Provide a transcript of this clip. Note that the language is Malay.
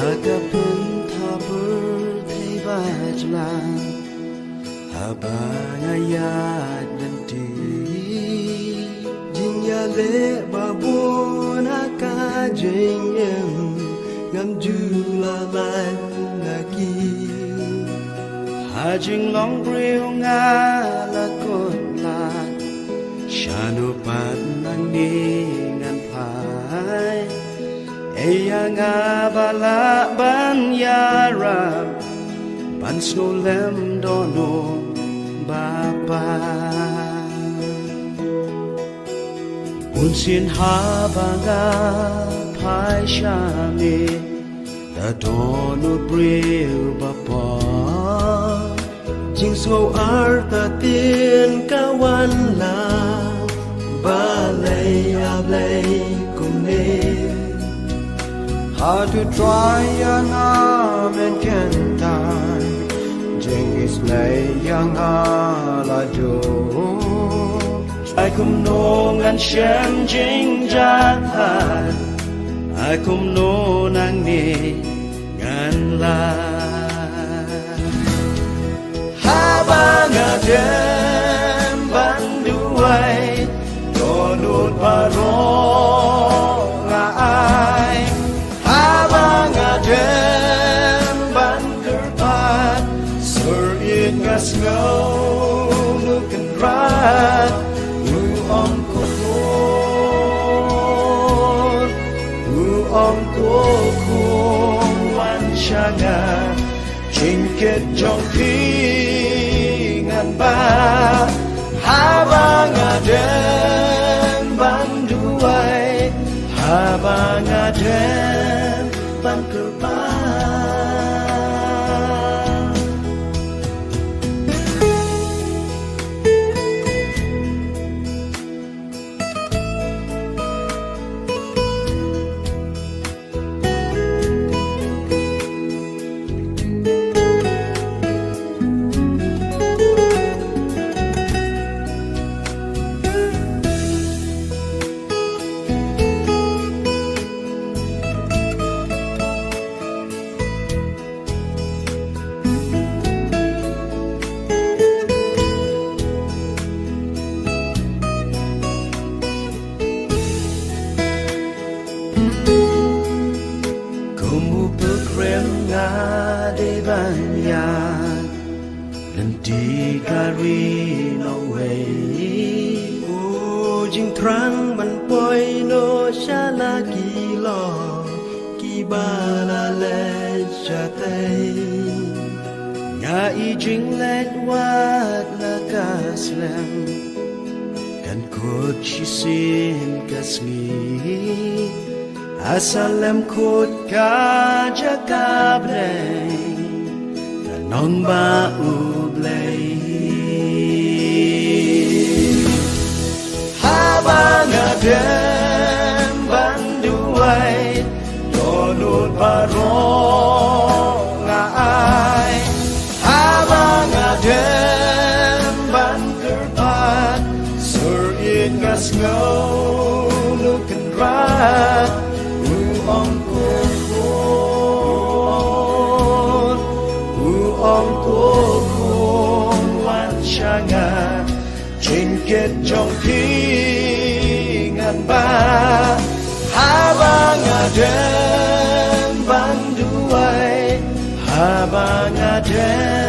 Agapun tabur tebajlan Habangayat nanti Jinya le babun akajeng yang Ngam julalai lagi Hajing long briu ngalakot lat Shanupat nang ningan pai Eya nga bala ban yarab Ban snolem dono bapa Unsin habanga pai shami Da dono briu bapa Jing so arta tin kawan la Balay ablay kune How to try an arm and cantan Jengis lay yang ala jo I kum no ngan shem jing jatan I kum no nang ni ngan la Habang adem banduai Donut barong ai Habang adem banderpat Sur in gas ngau nuken rat U om kokon U om kokon wan shangat Jingket jong pingan ba Habang adem banduai Habang adem bangkerban Banyak Nanti kari no way Ujing terang ban poi no shalagi lo Kibala le jatay Nga ijing let wat la kaslam Kan kut shisin kasngi Asalam kut kajakabreng Non ba ublay Habang adem banduay Donut barong ay Habang adem banderpat Sur in gas ngau nuken rat Uong Om kokong wan shangat Jingket jong pingan ba Habang adem banduai Habang adem